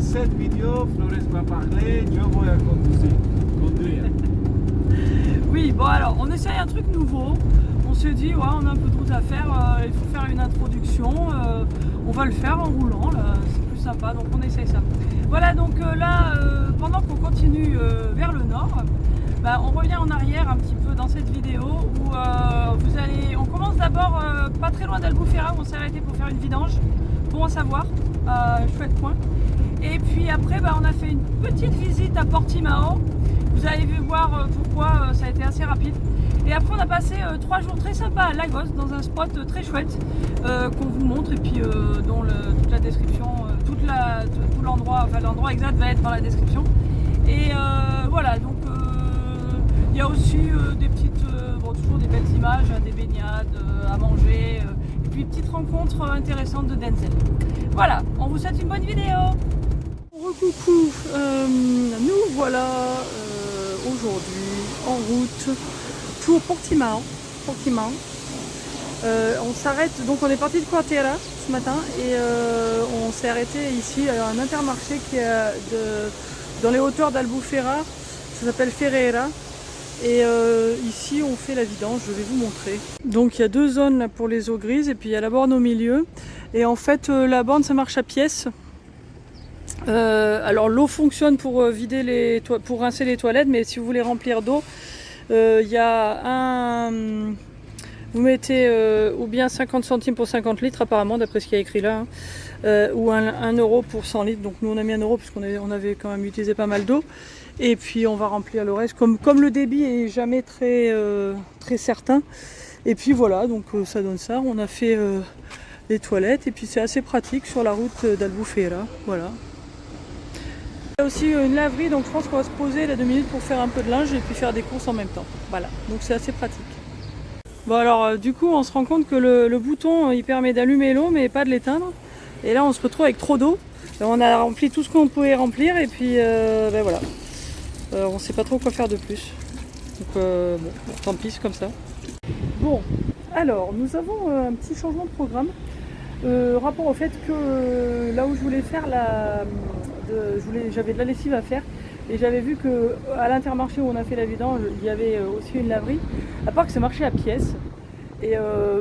cette vidéo, Flores va parler, je vais conduire. Oui, bon alors, on essaye un truc nouveau. On se dit, ouais, on a un peu de route à faire, il faut faire une introduction. On va le faire en roulant, là, c'est plus sympa, donc on essaye ça. Voilà, donc là, pendant qu'on continue vers le nord, bah, on revient en arrière un petit peu dans cette vidéo où on commence d'abord pas très loin d'Albufeira où on s'est arrêté pour faire une vidange, bon à savoir, chouette point. Et puis après bah, on a fait une petite visite à Portimao, vous allez voir pourquoi ça a été assez rapide. Et après on a passé 3 jours très sympas à Lagos dans un spot très chouette qu'on vous montre et puis dont toute la description, tout l'endroit, enfin l'endroit exact va être dans la description. Et voilà, donc il y a aussi des petites, toujours des belles images, des baignades à manger, et puis petites rencontres intéressantes de Denzel. Voilà, on vous souhaite une bonne vidéo. Recoucou, nous voilà aujourd'hui en route pour Portimao. On s'arrête, donc on est parti de Quarteira ce matin et on s'est arrêté ici à un intermarché qui est dans les hauteurs d'Albufeira, ça s'appelle Ferreira. Et ici on fait la vidange, je vais vous montrer. Donc il y a 2 zones là pour les eaux grises et puis il y a la borne au milieu. Et en fait la borne ça marche à pièces. Alors l'eau fonctionne pour vider pour rincer les toilettes, mais si vous voulez remplir d'eau, il y a vous mettez ou bien 50 centimes pour 50 litres apparemment d'après ce qu'il y a écrit là, ou 1 euro pour 100 litres. Donc nous on a mis 1 euro puisqu'on avait quand même utilisé pas mal d'eau. Et puis on va remplir le reste, comme le débit est jamais très certain. Et puis voilà, donc ça donne ça. On a fait les toilettes et puis c'est assez pratique sur la route d'Albufeira. Voilà. Il y a aussi une laverie, donc je pense qu'on va se poser là 2 minutes pour faire un peu de linge et puis faire des courses en même temps. Voilà, donc c'est assez pratique. Bon alors du coup on se rend compte que le bouton il permet d'allumer l'eau mais pas de l'éteindre. Et là on se retrouve avec trop d'eau. On a rempli tout ce qu'on pouvait remplir et puis ben voilà. On ne sait pas trop quoi faire de plus. Donc bon, tant pis, c'est comme ça. Bon, alors nous avons un petit changement de programme. Rapport au fait que là où je voulais faire j'avais de la lessive à faire. Et j'avais vu qu'à l'Intermarché où on a fait la vidange, il y avait aussi une laverie. À part que ça marchait à pièces. Et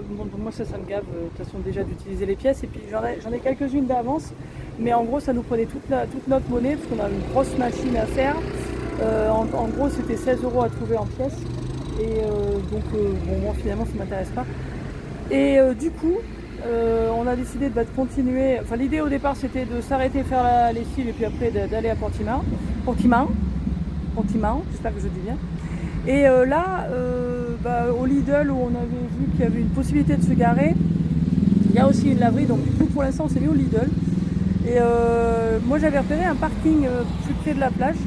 bon, pour moi ça me gave de toute façon déjà d'utiliser les pièces. Et puis j'en ai quelques-unes d'avance. Mais en gros ça nous prenait toute notre monnaie parce qu'on a une grosse machine à faire. En gros c'était 16 € à trouver en pièces et donc bon moi finalement ça m'intéresse pas et du coup on a décidé de continuer, enfin l'idée au départ c'était de s'arrêter faire la lessive et puis après d'aller à Portimao, j'espère que je dis bien. Et là au Lidl où on avait vu qu'il y avait une possibilité de se garer, il y a aussi une laverie, donc du coup pour l'instant on s'est mis au Lidl et moi j'avais repéré un parking plus près de la plage.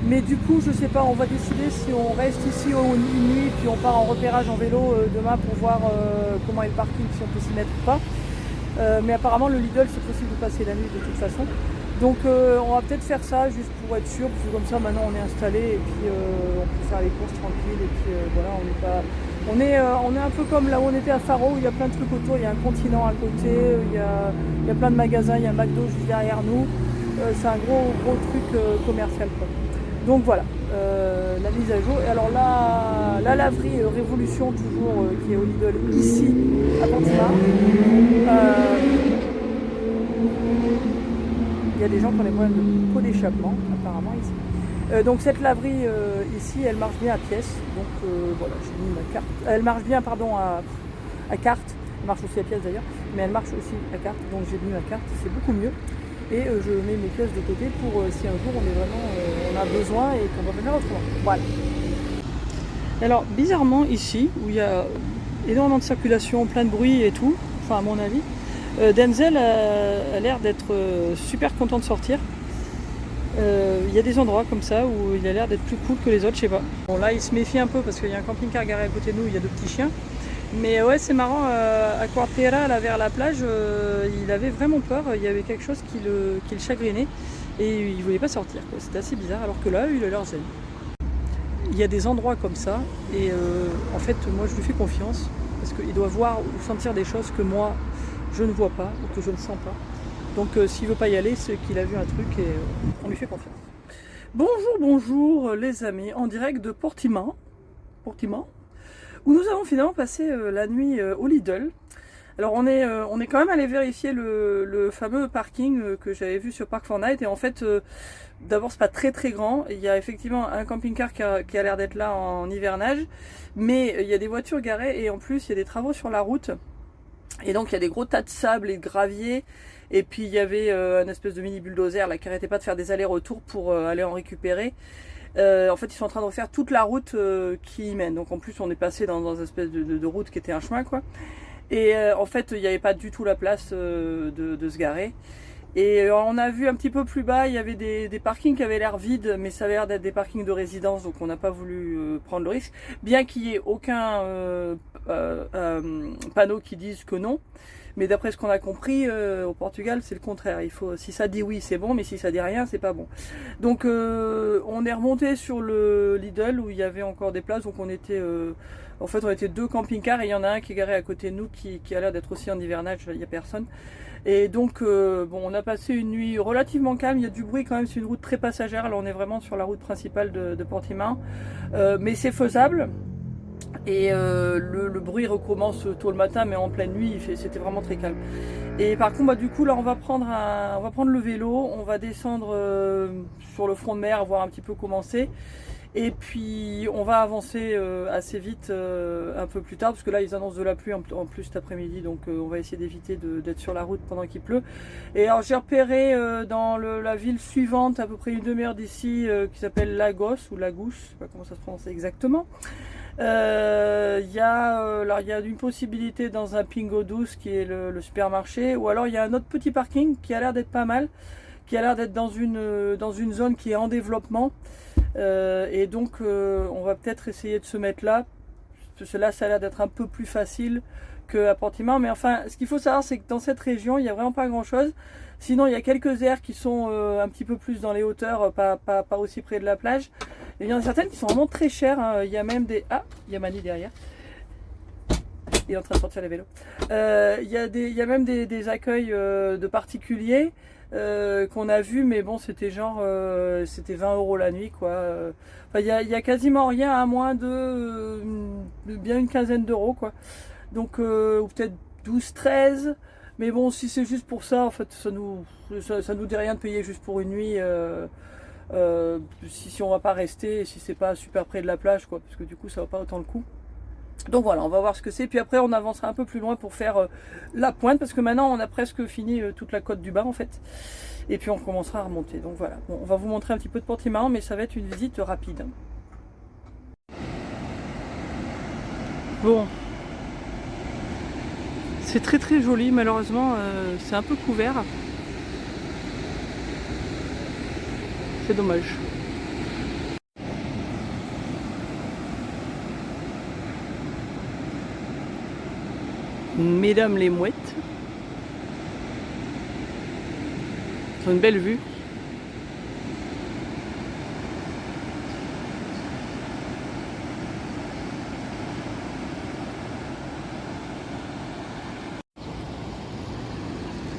Mais du coup, je sais pas, on va décider si on reste ici une nuit, puis on part en repérage en vélo demain pour voir comment est le parking, si on peut s'y mettre ou pas. Mais apparemment, le Lidl, c'est possible de passer la nuit de toute façon. Donc on va peut-être faire ça juste pour être sûr, parce que comme ça maintenant on est installé et puis on peut faire les courses tranquilles. Et puis voilà, on est un peu comme là où on était à Faro, où il y a plein de trucs autour, il y a un continent à côté, il y a plein de magasins, il y a un McDo juste derrière nous. C'est un gros truc commercial quoi. Donc voilà, la mise à jour. Et alors la laverie Révolution toujours qui est au Lidl ici à Portimao. Il y a des gens qui ont des problèmes de pot d'échappement apparemment ici. Donc cette laverie ici elle marche bien à pièce. Donc voilà, j'ai mis ma carte. Elle marche bien pardon à carte. Elle marche aussi à pièce d'ailleurs, mais elle marche aussi à carte. Donc j'ai mis ma carte, c'est beaucoup mieux. Et je mets mes pièces de côté pour si un jour on a besoin et qu'on va venir autrement. Voilà. Alors bizarrement ici, où il y a énormément de circulation, plein de bruit et tout, enfin à mon avis, Denzel a l'air d'être super content de sortir. Il y a des endroits comme ça où il a l'air d'être plus cool que les autres, je sais pas. Bon là il se méfie un peu parce qu'il y a un camping-car garé à côté de nous, il y a 2 petits chiens. Mais ouais, c'est marrant, à Quarteira, là vers la plage, il avait vraiment peur, il y avait quelque chose qui le chagrinait et il voulait pas sortir. C'était assez bizarre, alors que là, il a l'air zen. Il y a des endroits comme ça et en fait, moi je lui fais confiance parce qu'il doit voir ou sentir des choses que moi je ne vois pas ou que je ne sens pas. Donc s'il veut pas y aller, c'est qu'il a vu un truc et on lui fait confiance. Bonjour, bonjour les amis, en direct de Portimão, où nous avons finalement passé la nuit au Lidl. Alors on est quand même allé vérifier le fameux parking que j'avais vu sur Park4Night, et en fait d'abord c'est pas très très grand, il y a effectivement un camping-car qui a l'air d'être là en hivernage, mais il y a des voitures garées et en plus il y a des travaux sur la route, et donc il y a des gros tas de sable et de gravier, et puis il y avait un espèce de mini bulldozer là qui arrêtait pas de faire des allers-retours pour aller en récupérer. En fait ils sont en train de refaire toute la route qui y mène, donc en plus on est passé dans une espèce de route qui était un chemin quoi. Et en fait, il n'y avait pas du tout la place de se garer. Et on a vu un petit peu plus bas, il y avait des parkings qui avaient l'air vides, mais ça avait l'air d'être des parkings de résidence, donc on n'a pas voulu prendre le risque. Bien qu'il n'y ait aucun panneau qui dise que non. Mais d'après ce qu'on a compris, au Portugal, c'est le contraire. Il faut, si ça dit oui, c'est bon, mais si ça dit rien, c'est pas bon. Donc on est remonté sur le Lidl où il y avait encore des places, donc on était... En fait, on était 2 camping-cars et il y en a un qui est garé à côté de nous qui a l'air d'être aussi en hivernage, il n'y a personne. Et donc, bon, on a passé une nuit relativement calme, il y a du bruit quand même, c'est une route très passagère, là on est vraiment sur la route principale de Portimão. Mais c'est faisable. Et le bruit recommence tôt le matin, mais en pleine nuit, c'était vraiment très calme. Et par contre, bah, du coup, là on va prendre le vélo, on va descendre sur le front de mer, voir un petit peu comment c'est. Et puis on va avancer assez vite un peu plus tard, parce que là ils annoncent de la pluie en plus cet après-midi, donc on va essayer d'éviter d'être sur la route pendant qu'il pleut. Et alors j'ai repéré dans la ville suivante, à peu près une demi-heure d'ici, qui s'appelle Lagos, ou Lagos, je sais pas comment ça se prononce exactement. Il y a une possibilité dans un Pingo Doce qui est le supermarché, ou alors il y a un autre petit parking qui a l'air d'être pas mal, qui a l'air d'être dans une zone qui est en développement. Et donc on va peut-être essayer de se mettre là, parce que là ça a l'air d'être un peu plus facile qu'à Portimão, mais enfin ce qu'il faut savoir c'est que dans cette région il n'y a vraiment pas grand chose, sinon il y a quelques aires qui sont un petit peu plus dans les hauteurs, pas aussi près de la plage, et il y en a certaines qui sont vraiment très chères, hein. Il y a même des... Ah, il y a Mani derrière, il est en train de sortir les vélos. Il y a même des accueils de particuliers qu'on a vu, mais bon c'était genre c'était 20 € la nuit quoi. Enfin, il y a quasiment rien à moins de bien une quinzaine d'euros quoi, donc ou peut-être 12-13, mais bon si c'est juste pour ça en fait ça nous dit rien de payer juste pour une nuit si on va pas rester, si c'est pas super près de la plage quoi, parce que du coup ça va pas autant le coup. Donc voilà, on va voir ce que c'est, puis après on avancera un peu plus loin pour faire la pointe, parce que maintenant on a presque fini toute la côte du bas en fait, et puis on commencera à remonter. Donc voilà, bon, on va vous montrer un petit peu de Portimão, mais ça va être une visite rapide. Bon, c'est très très joli, malheureusement c'est un peu couvert, c'est dommage. Mesdames les mouettes, c'est une belle vue.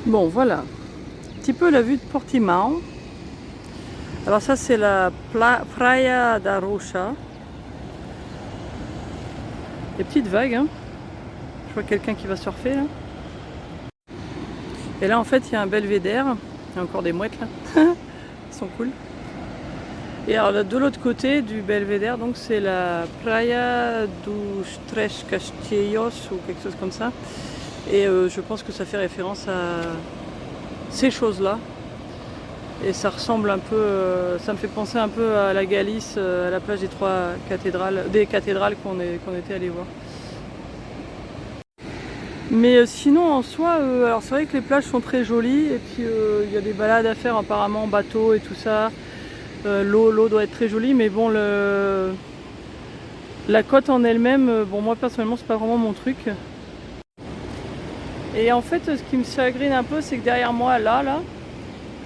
Bon voilà, un petit peu la vue de Portimão. Alors ça c'est la Praia da Rocha. Des petites vagues, hein. Je vois quelqu'un qui va surfer là. Et là en fait il y a un belvédère. Il y a encore des mouettes là. Ils sont cool. Et alors là, de l'autre côté du belvédère, donc c'est la Praia dos Três Castilhos ou quelque chose comme ça. Et je pense que ça fait référence à ces choses là. Et ça ressemble un peu, ça me fait penser un peu à la Galice, à la plage des cathédrales qu'on était allé voir. Mais sinon en soi, alors c'est vrai que les plages sont très jolies, et puis il y a des balades à faire apparemment en bateau et tout ça. L'eau doit être très jolie, mais bon la côte en elle-même, bon moi personnellement c'est pas vraiment mon truc. Et en fait ce qui me chagrine un peu, c'est que derrière moi là,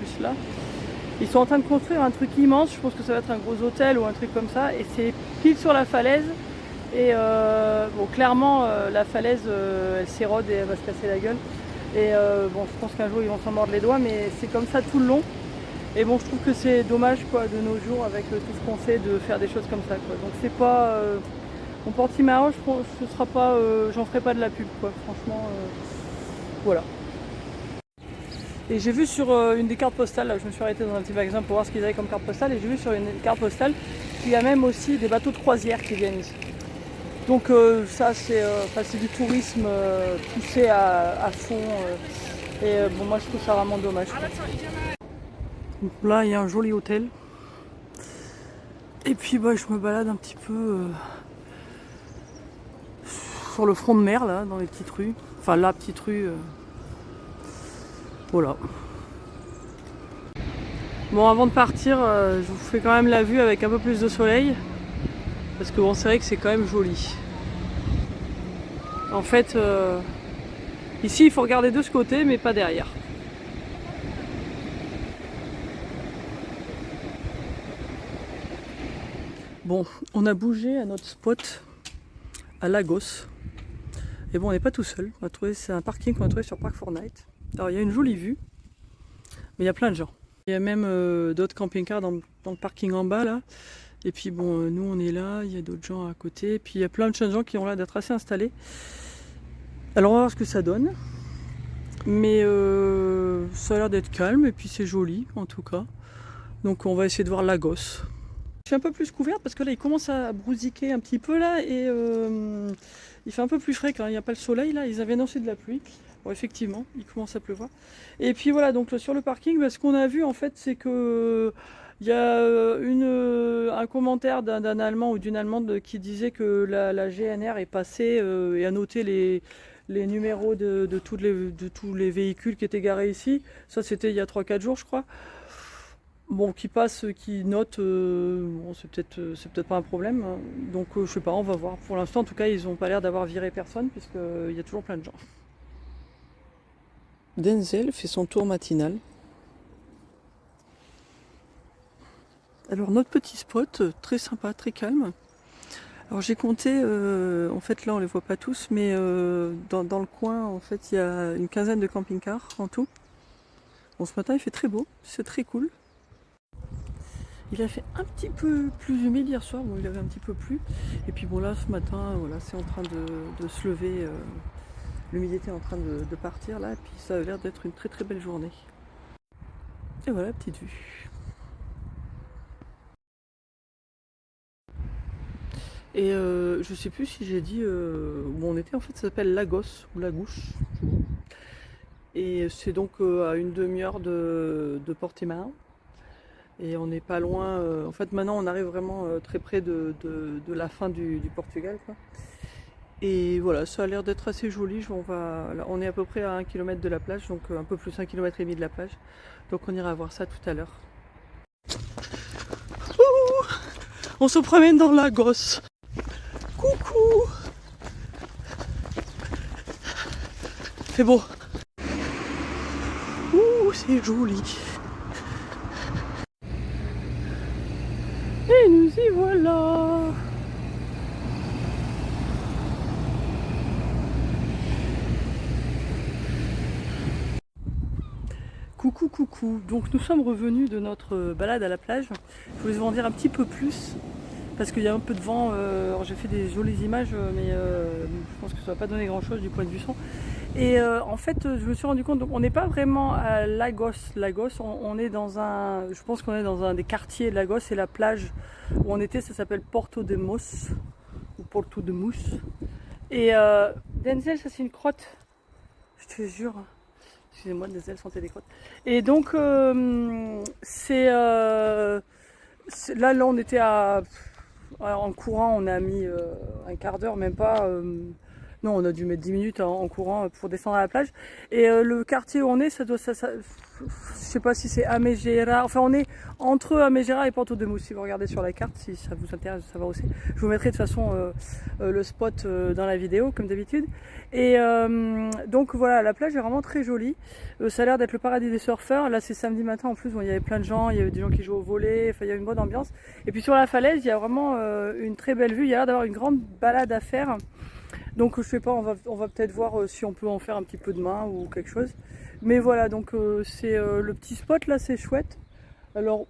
juste là, ils sont en train de construire un truc immense. Je pense que ça va être un gros hôtel ou un truc comme ça, et c'est pile sur la falaise. Et bon, clairement la falaise elle s'érode et elle va se casser la gueule. Et bon, je pense qu'un jour ils vont s'en mordre les doigts, mais c'est comme ça tout le long. Et bon, je trouve que c'est dommage quoi, de nos jours, avec tout ce qu'on sait, de faire des choses comme ça, quoi. Donc c'est pas... mon Portimao, ce sera pas... j'en ferai pas de la pub, quoi. Franchement, voilà. Et j'ai vu sur une des cartes postales, là, je me suis arrêtée dans un petit magasin pour voir ce qu'ils avaient comme carte postale, et j'ai vu sur une carte postale qu'il y a même aussi des bateaux de croisière qui viennent ici. Donc ça c'est du tourisme poussé à fond, et bon, moi je trouve ça vraiment dommage, quoi. Donc là il y a un joli hôtel, et puis bah, je me balade un petit peu sur le front de mer là, dans les petites rues, enfin la petite rue, voilà. Bon, avant de partir, je vous fais quand même la vue avec un peu plus de soleil, parce que bon, c'est vrai que c'est quand même joli. En fait, ici il faut regarder de ce côté, mais pas derrière. Bon, on a bougé à notre spot à Lagos. Et bon, on n'est pas tout seul. On a trouvé, c'est un parking qu'on a trouvé sur Park4Night. Alors il y a une jolie vue, mais il y a plein de gens. Il y a même d'autres camping-cars dans le parking en bas là. Et puis bon, nous on est là, il y a d'autres gens à côté. Et puis il y a plein de jeunes gens qui ont l'air d'être assez installés. Alors on va voir ce que ça donne. Mais ça a l'air d'être calme et puis c'est joli en tout cas. Donc on va essayer de voir Lagos. Je suis un peu plus couverte parce que là il commence à brousiquer un petit peu là, et il fait un peu plus frais quand il n'y a pas le soleil là. Ils avaient annoncé de la pluie. Bon, effectivement, il commence à pleuvoir. Et puis voilà, donc sur le parking, bah, ce qu'on a vu en fait, c'est que il y a un commentaire d'un Allemand ou d'une Allemande qui disait que la GNR est passée et a noté les numéros de tous les véhicules qui étaient garés ici. Ça c'était il y a 3-4 jours je crois. Bon, qui passe, qui note, bon, c'est peut-être pas un problème, hein. Donc je sais pas, on va voir. Pour l'instant en tout cas ils n'ont pas l'air d'avoir viré personne, puisqu'il y a toujours plein de gens. Denzel fait son tour matinal. Alors notre petit spot, très sympa, très calme. Alors j'ai compté, en fait là on les voit pas tous, mais dans le coin en fait il y a une quinzaine de camping-cars en tout. Bon, ce matin il fait très beau, c'est très cool. Il a fait un petit peu plus humide hier soir, bon il avait un petit peu plu. Et puis bon là ce matin, voilà, c'est en train de se lever, l'humidité est en train de partir là, et puis ça a l'air d'être une très très belle journée. Et voilà, petite vue. Et je sais plus si j'ai dit où on était, en fait ça s'appelle Lagos ou Lagouche. Et c'est donc à une demi-heure de Portimao. Et on n'est pas loin, en fait maintenant on arrive vraiment très près de la fin du Portugal, quoi. Et voilà, ça a l'air d'être assez joli. On est à peu près à 1 km de la plage, donc un peu plus 1,5 km de la plage. Donc on ira voir ça tout à l'heure. On se promène dans Lagos. Coucou. C'est beau. Ouh, c'est joli. Et nous y voilà. Coucou, coucou. Donc nous sommes revenus de notre balade à la plage. Je voulais vous en dire un petit peu plus parce qu'il y a un peu de vent. Alors j'ai fait des jolies images, mais je pense que ça va pas donner grand chose du point de vue son. Et en fait, je me suis rendu compte, donc on n'est pas vraiment à Lagos. On est dans je pense qu'on est dans un des quartiers de Lagos, et la plage où on était, ça s'appelle Porto de Mos ou Porto de Mousse. Et Denzel, ça c'est une crotte, je te jure. Excusez-moi, Denzel sentait des crottes. Et donc là on était en courant, on a mis un quart d'heure, même pas. Non, on a dû mettre 10 minutes en courant pour descendre à la plage. Et le quartier où on est, je sais pas si c'est Amejera. Enfin, on est entre Amejera et Porto de Mousse. Si vous regardez sur la carte, si ça vous intéresse de savoir aussi. Je vous mettrai de toute façon le spot dans la vidéo, comme d'habitude. Et donc voilà, la plage est vraiment très jolie. Ça a l'air d'être le paradis des surfeurs. Là, c'est samedi matin en plus. Bon, il y avait plein de gens. Il y avait des gens qui jouent au volley. Enfin, il y avait une bonne ambiance. Et puis sur la falaise, il y a vraiment une très belle vue. Il y a l'air d'avoir une grande balade à faire. Donc je sais pas, on va peut-être voir si on peut en faire un petit peu demain ou quelque chose. Mais voilà, donc c'est le petit spot là, c'est chouette. Alors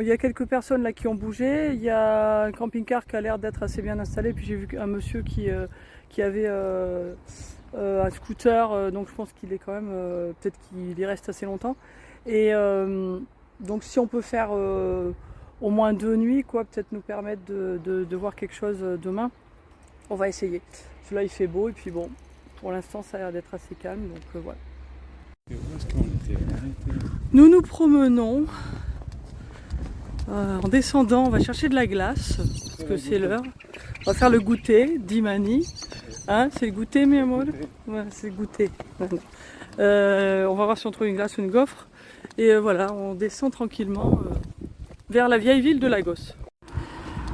il y a quelques personnes là qui ont bougé, il y a un camping-car qui a l'air d'être assez bien installé, puis j'ai vu un monsieur qui avait un scooter, donc je pense qu'il est quand même, peut-être qu'il y reste assez longtemps. Et donc si on peut faire au moins 2 nuits, quoi, peut-être nous permettre de voir quelque chose demain, on va essayer. Parce que là il fait beau et puis bon, pour l'instant ça a l'air d'être assez calme, donc voilà. Et où est-ce qu'on était arrêté? Nous nous promenons en descendant, on va chercher de la glace, parce que c'est l'heure. On va faire le goûter, d'Imani. Hein, c'est le goûter, mi amor? Ouais, c'est le goûter. On va voir si on trouve une glace ou une gaufre. Et voilà, on descend tranquillement vers la vieille ville de Lagos.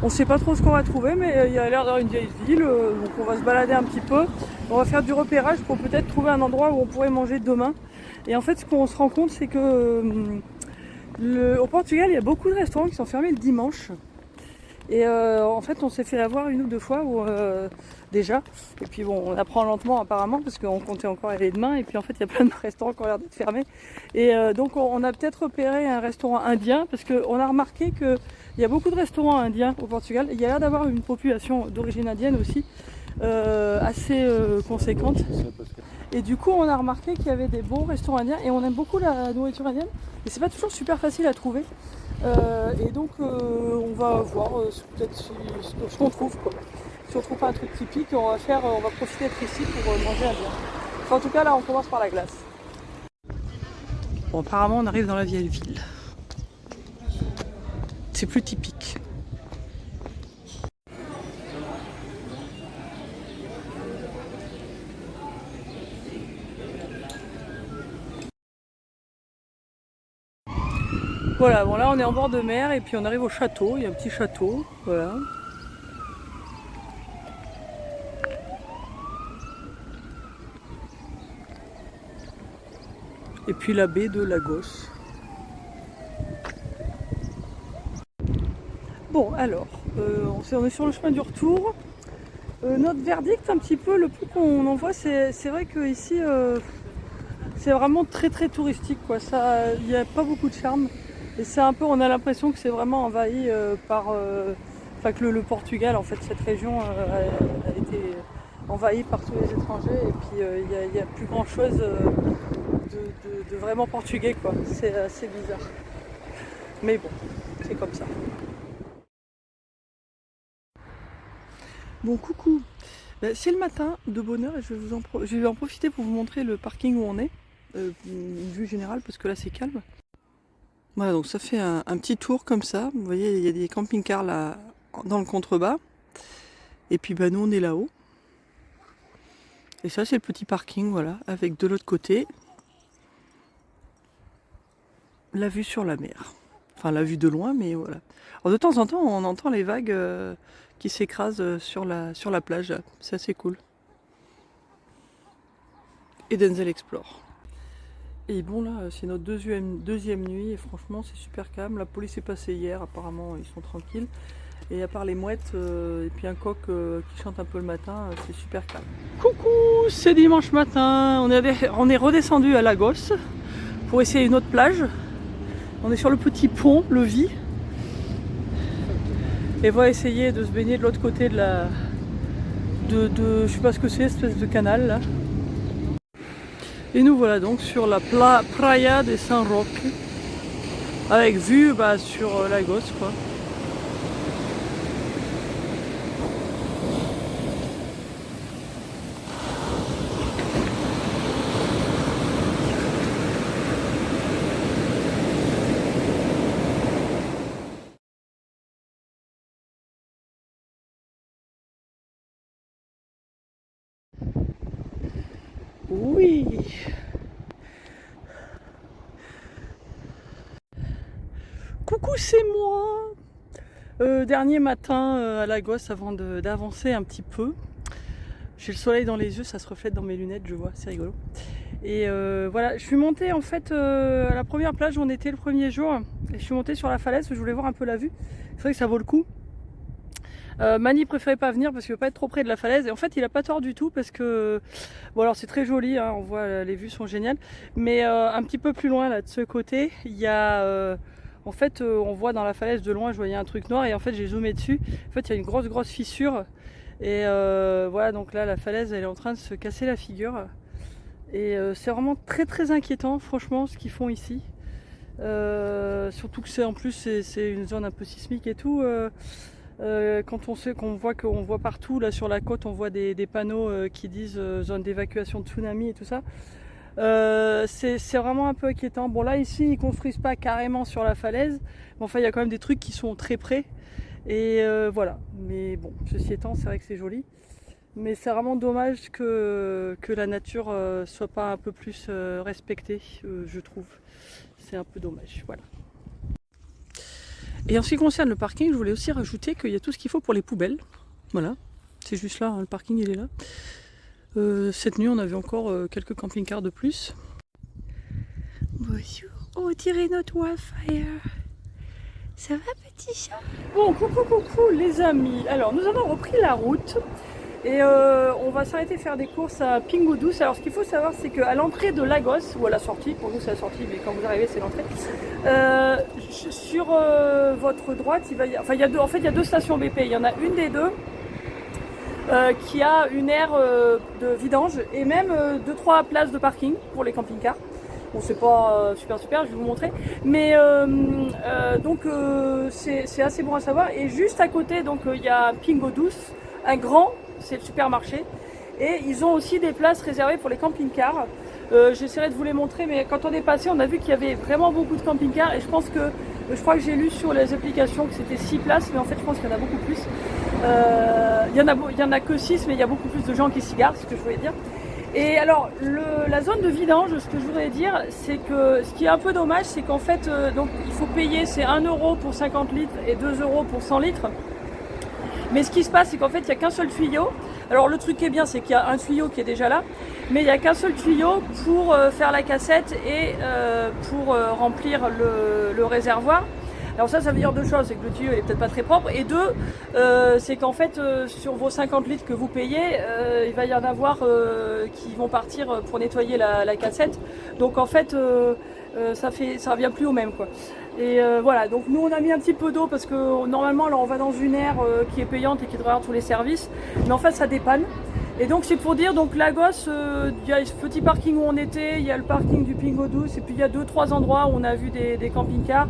On ne sait pas trop ce qu'on va trouver, mais il y a l'air d'avoir une vieille ville, donc on va se balader un petit peu. On va faire du repérage pour peut-être trouver un endroit où on pourrait manger demain. Et en fait, ce qu'on se rend compte, c'est que au Portugal, il y a beaucoup de restaurants qui sont fermés le dimanche. Et en fait, on s'est fait avoir 1 ou 2 fois déjà. Et puis bon, on apprend lentement apparemment parce qu'on comptait encore aller demain. Et puis en fait, il y a plein de restaurants qui ont l'air d'être fermés. Et donc, on a peut-être repéré un restaurant indien parce qu'on a remarqué qu'il y a beaucoup de restaurants indiens au Portugal. Il y a l'air d'avoir une population d'origine indienne aussi assez conséquente. Et du coup, on a remarqué qu'il y avait des bons restaurants indiens et on aime beaucoup la nourriture indienne. Mais c'est pas toujours super facile à trouver. Et donc, on va voir peut-être ce qu'on trouve, quoi. Si on trouve pas un truc typique, on va profiter d'être ici pour manger indien. Enfin, en tout cas, là, on commence par la glace. Bon, apparemment, on arrive dans la vieille ville. C'est plus typique. Voilà, bon là on est en bord de mer et puis on arrive au château, il y a un petit château, voilà. Et puis la baie de Lagos. Bon alors, on est sur le chemin du retour. Notre verdict un petit peu, le peu qu'on en voit, c'est vrai que ici c'est vraiment très très touristique, quoi. Ça, il n'y a pas beaucoup de charme. Et c'est un peu, on a l'impression que c'est vraiment envahi enfin que le Portugal, en fait, cette région a été envahie par tous les étrangers. Et puis il n'y a plus grand chose de vraiment portugais, quoi. C'est assez bizarre. Mais bon, c'est comme ça. Bon, coucou. C'est le matin de bonne heure et je vais en profiter pour vous montrer le parking où on est. Une vue générale parce que là c'est calme. Voilà, donc ça fait un petit tour comme ça. Vous voyez, il y a des camping-cars là dans le contrebas. Et puis bah, nous on est là-haut. Et ça c'est le petit parking, voilà, avec de l'autre côté la vue sur la mer. Enfin la vue de loin, mais voilà. Alors, de temps en temps on entend les vagues qui s'écrasent sur la plage. C'est assez cool. Et Denzel explore. Et bon là c'est notre deuxième nuit et franchement c'est super calme. La police est passée hier, apparemment ils sont tranquilles. Et à part les mouettes et puis un coq qui chante un peu le matin, c'est super calme. Coucou, c'est dimanche matin, on est redescendu à Lagos pour essayer une autre plage. On est sur le petit pont, le Vie. Et on va essayer de se baigner de l'autre côté de je sais pas ce que c'est, espèce de canal là. Et nous voilà donc sur la Praia de San Roque, avec vue sur Lagos, quoi. Oui. Coucou, c'est moi. Dernier matin à Lagos avant d'avancer un petit peu. J'ai le soleil dans les yeux, ça se reflète dans mes lunettes, je vois, c'est rigolo. Et voilà, je suis montée en fait à la première plage où on était le premier jour. Et je suis montée sur la falaise, je voulais voir un peu la vue. C'est vrai que ça vaut le coup. Mani préférait pas venir parce qu'il veut pas être trop près de la falaise. Et en fait, il a pas tort du tout parce que bon, alors c'est très joli, hein, on voit les vues sont géniales. Mais un petit peu plus loin là de ce côté, il y a en fait, on voit dans la falaise de loin, je voyais un truc noir et en fait j'ai zoomé dessus. En fait, il y a une grosse fissure et voilà, donc là la falaise elle est en train de se casser la figure. Et c'est vraiment très inquiétant, franchement, ce qu'ils font ici. Surtout que c'est en plus c'est une zone un peu sismique et tout. Quand on sait qu'on voit partout là sur la côte, on voit des panneaux qui disent zone d'évacuation de tsunami et tout ça. C'est vraiment un peu inquiétant. Bon là ici ils construisent pas carrément sur la falaise, mais enfin il y a quand même des trucs qui sont très près. Et voilà. Mais bon, ceci étant, c'est vrai que c'est joli. Mais c'est vraiment dommage que la nature soit pas un peu plus respectée, je trouve. C'est un peu dommage, voilà. Et en ce qui concerne le parking, je voulais aussi rajouter qu'il y a tout ce qu'il faut pour les poubelles. Voilà, c'est juste là, hein, le parking il est là. Cette nuit on avait encore quelques camping-cars de plus. Bonjour, on dirait notre Wi-Fi. Ça va petit chat? Bon, coucou les amis. Alors nous avons repris la route. Et on va s'arrêter faire des courses à Pingo-Douce. Alors ce qu'il faut savoir c'est qu'à l'entrée de Lagos, ou à la sortie, pour nous c'est la sortie, mais quand vous arrivez c'est l'entrée, sur votre droite, il y a deux stations BP. Il y en a une des deux qui a une aire de vidange et même 2-3 places de parking pour les camping-cars. Bon, c'est pas super, je vais vous montrer. Mais donc c'est assez bon à savoir. Et juste à côté, donc il y a Pingo-Douce, un grand, c'est le supermarché. Et ils ont aussi des places réservées pour les camping-cars. J'essaierai de vous les montrer, mais quand on est passé, on a vu qu'il y avait vraiment beaucoup de camping-cars. Et je crois que j'ai lu sur les applications que c'était 6 places, mais en fait je pense qu'il y en a beaucoup plus. Il y en a que 6, mais il y a beaucoup plus de gens qui s'y garent, c'est ce que je voulais dire. Et alors, la zone de vidange, ce que je voudrais dire, c'est que ce qui est un peu dommage, c'est qu'en fait, donc, il faut payer, c'est 1 € pour 50 litres et 2 € pour 100 litres. Mais ce qui se passe, c'est qu'en fait, il n'y a qu'un seul tuyau. Alors, le truc qui est bien, c'est qu'il y a un tuyau qui est déjà là, mais il n'y a qu'un seul tuyau pour faire la cassette et pour remplir le réservoir. Alors ça veut dire deux choses, c'est que le tuyau est peut-être pas très propre, et deux, c'est qu'en fait sur vos 50 litres que vous payez, il va y en avoir qui vont partir pour nettoyer la cassette. Donc en fait ça revient plus au même quoi. Et voilà, donc nous on a mis un petit peu d'eau parce que normalement là on va dans une aire qui est payante et qui devrait avoir tous les services, mais en fait ça dépanne. Et donc c'est pour dire, donc Lagos, il y a ce petit parking où on était, il y a le parking du Pingo-Douce, et puis il y a 2-3 endroits où on a vu des camping-cars.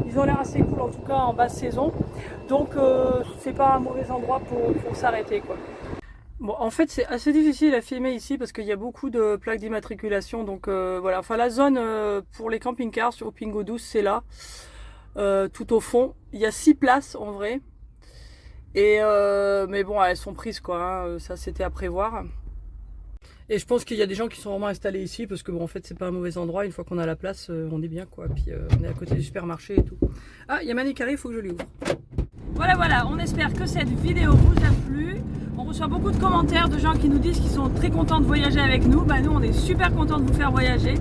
Ils ont l'air assez cool en tout cas en basse saison. Donc c'est pas un mauvais endroit pour s'arrêter quoi. Bon, en fait c'est assez difficile à filmer ici parce qu'il y a beaucoup de plaques d'immatriculation. Donc voilà, enfin la zone pour les camping-cars sur Pingo-Douce c'est là, tout au fond. Il y a 6 places en vrai. Et mais bon, elles sont prises quoi, hein, ça c'était à prévoir. Et je pense qu'il y a des gens qui sont vraiment installés ici parce que bon, en fait c'est pas un mauvais endroit, une fois qu'on a la place, on est bien quoi. Puis on est à côté du supermarché et tout. Ah, il y a Mani qui arrive, il faut que je lui ouvre. Voilà, on espère que cette vidéo vous a plu. On reçoit beaucoup de commentaires de gens qui nous disent qu'ils sont très contents de voyager avec nous. Bah nous on est super contents de vous faire voyager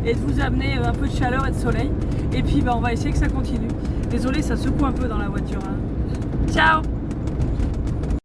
et de vous amener un peu de chaleur et de soleil. Et puis bah, on va essayer que ça continue. Désolé, ça secoue un peu dans la voiture. Hein. Ciao!